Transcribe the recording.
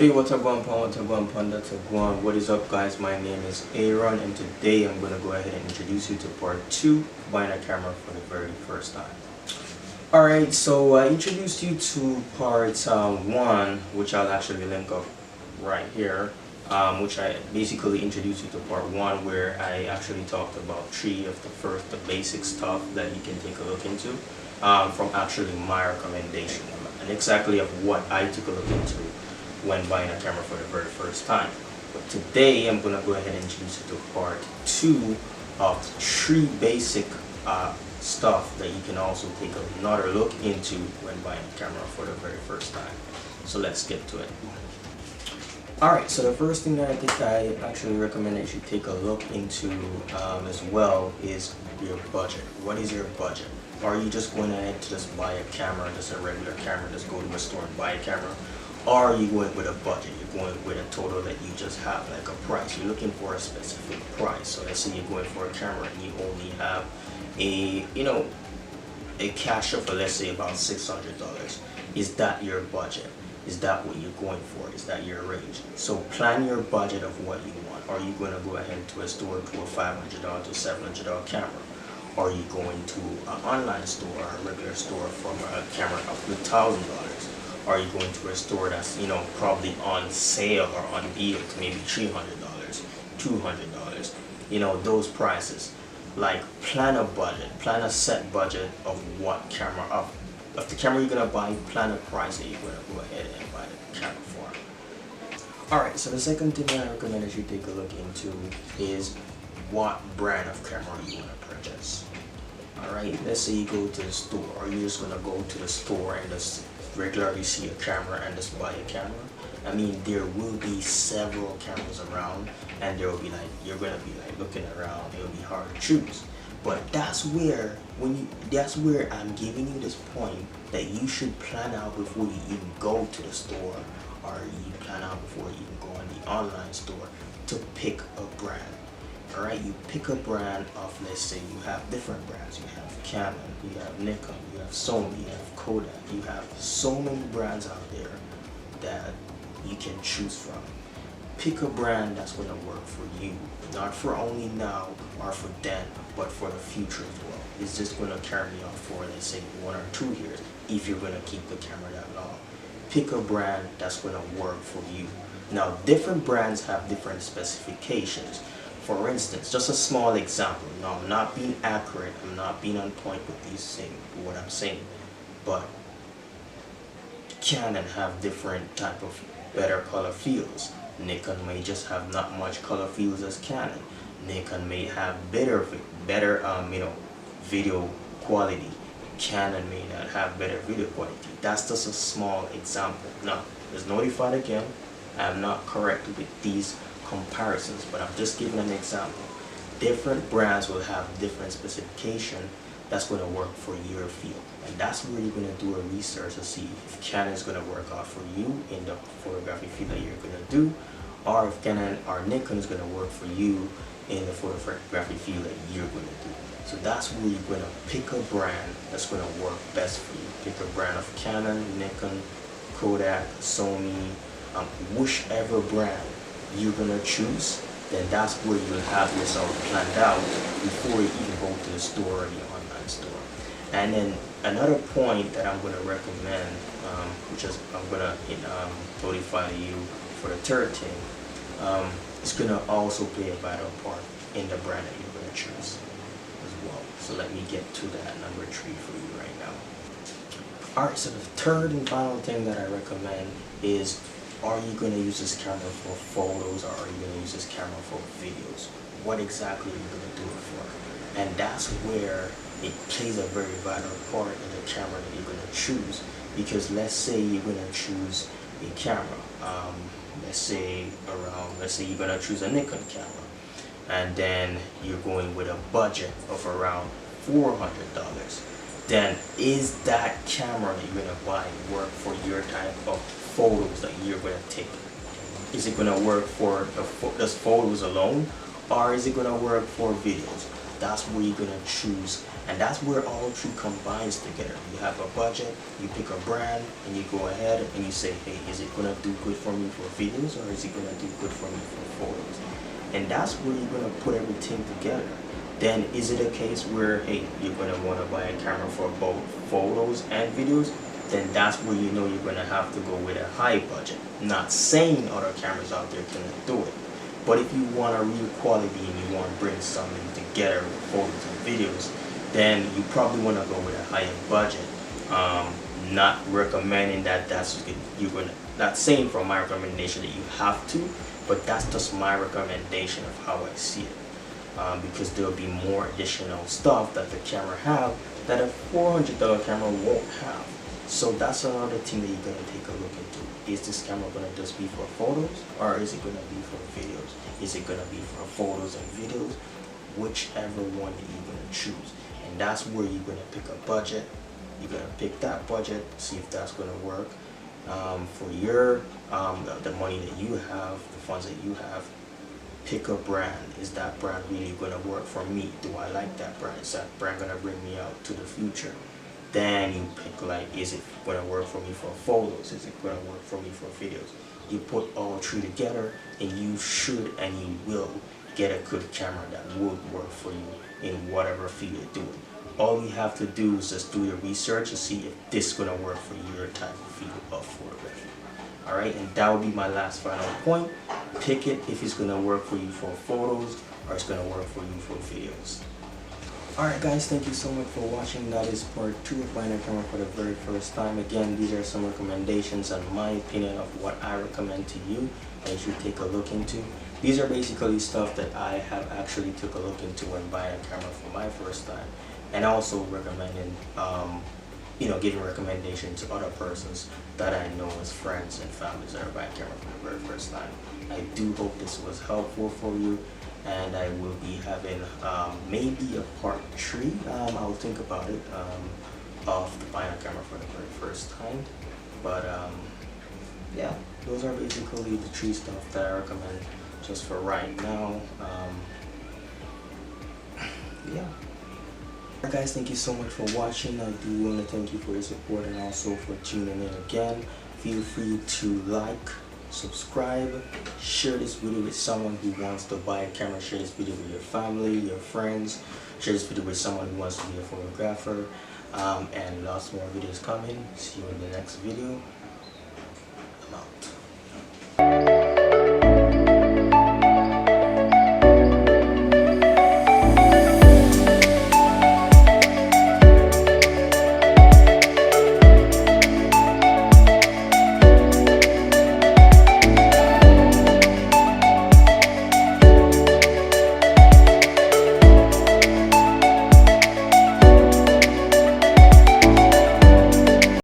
Hey, what's up, Guan Pon? What's up, Guan Panda? To Guan. What is up, guys? My name is Aaron, and today I'm going to go ahead and introduce you to part 2 of buying a camera for the very first time. Alright, so I introduced you to part 1, which I'll actually link up right here, which I basically introduced you to part 1, where I actually talked about 3 of the basic stuff that you can take a look into from actually my recommendation, and exactly of what I took a look into when buying a camera for the very first time. But today I'm going to go ahead and introduce you to part 2 of 3 basic stuff that you can also take another look into when buying a camera for the very first time. So let's get to it. Alright, so the first thing that I think I actually recommend that you should take a look into as well is your budget. What is your budget? Are you just going ahead to just buy a camera, just a regular camera, just go to a store and buy a camera? Or are you going with a budget? You're going with a total that you just have, like a price. You're looking for a specific price. So let's say you're going for a camera and you only have a cash of, let's say, about $600. Is that your budget? Is that what you're going for? Is that your range? So plan your budget of what you want. Are you going to go ahead to a store to a $500 to $700 camera? Are you going to an online store or a regular store for a camera up to $1,000? Are you going to a store that's probably on sale or on deal to maybe $300, $200? Those prices. Like, plan a budget, plan a set budget of what camera of the camera you're gonna buy. Plan a price that you're gonna go ahead and buy the camera for. Alright, so the second thing that I recommend that you take a look into is what brand of camera you want to purchase. Alright, let's say you go to the store. Are you just gonna go to the store and just regularly see a camera and just buy a camera? I mean, there will be several cameras around, and there will be you're gonna be looking around. It'll be hard to choose. But that's where I'm giving you this point that you should plan out before you even go to the store, or you plan out before you even go on the online store to pick a brand. Alright, you pick a brand of, let's say you have different brands. You have Canon, you have Nikon, you have Sony, you have Kodak. You have so many brands out there that you can choose from. Pick a brand that's going to work for you, not for only now or for then, but for the future as well. It's just going to carry on for, let's say, 1 or 2 years if you're going to keep the camera that long. Pick a brand that's going to work for you. Now, different brands have different specifications. For instance, just a small example. Now, I'm not being accurate, I'm not being on point with these things, what I'm saying, but Canon have different type of better color fields. Nikon may just have not much color fields as Canon. Nikon may have better video quality. Canon may not have better video quality. That's just a small example. Now, as notified again, I am not correct with these comparisons, but I'm just giving an example. Different brands will have different specification that's going to work for your field, and that's where you're going to do a research to see if Canon is going to work out for you in the photography field that you're going to do, or if Canon or Nikon is going to work for you in the photography field that you're going to do. So that's where you're going to pick a brand that's going to work best for you. Pick a brand of Canon, Nikon, Kodak, Sony, whichever brand you're going to choose, then that's where you'll have yourself planned out before you even go to the store or the online store. And then another point that I'm going to recommend, which is I'm going to notify you for the third thing, it's going to also play a vital part in the brand that you're going to choose as well. So let me get to that number 3 for you right now. Alright, so the third and final thing that I recommend is, are you going to use this camera for photos, or are you going to use this camera for videos? What exactly are you going to do it for? And that's where it plays a very vital part in the camera that you're going to choose. Because let's say you're going to choose a camera. Let's say you're going to choose a Nikon camera, and then you're going with a budget of around $400. Then is that camera that you're going to buy work for your type of photos that you're going to take? Is it going to work for just photos alone, or is it going to work for videos? that's where you're gonna choose, and that's where all three combines together. You have a budget, you pick a brand, and you go ahead and you say, hey, is it gonna do good for me for videos, or is it gonna do good for me for photos? And that's where you're gonna put everything together. Then is it a case where, hey, you're gonna wanna buy a camera for both photos and videos? Then that's where you know you're gonna have to go with a high budget. Not saying other cameras out there cannot do it, but if you want a real quality and you want to bring something together with photos and videos, then you probably want to go with a high-end budget. Not recommending that you're gonna. Not saying from my recommendation that you have to, but that's just my recommendation of how I see it. Because there'll be more additional stuff that the camera have that a $400 camera won't have. So that's another thing that you're gonna take a look into. Is this camera gonna just be for photos, or is it gonna be for videos? Is it gonna be for photos and videos? Whichever one that you're gonna choose. And that's where you're gonna pick a budget. You're gonna pick that budget, see if that's gonna work for your the money that you have, the funds that you have. Pick a brand. Is that brand really gonna work for me? Do I like that brand? Is that brand gonna bring me out to the future? Then you pick, like, is it gonna work for me for photos? Is it gonna work for me for videos? You put all three together, and you should and you will get a good camera that would work for you in whatever field you're doing. All you have to do is just do your research and see if this is gonna work for your type of field of photography. Alright, and that would be my last final point. Pick it if it's gonna work for you for photos or it's gonna work for you for videos. Alright guys, thank you so much for watching. That is part 2 of buying a camera for the very first time. Again, these are some recommendations and my opinion of what I recommend to you that you should take a look into. These are basically stuff that I have actually took a look into when buying a camera for my first time, and also recommending giving recommendations to other persons that I know as friends and families that are buying a camera for the very first time. I do hope this was helpful for you, and I will be having maybe a part 3, I'll think about it, of the buying a camera for the very first time. But yeah, those are basically the 3 stuff that I recommend just for right now. Yeah. Alright guys, thank you so much for watching. I do want to thank you for your support and also for tuning in again. Feel free to like, subscribe, share this video with someone who wants to buy a camera, share this video with your family, your friends, share this video with someone who wants to be a photographer, and lots more videos coming. See you in the next video. I'm out.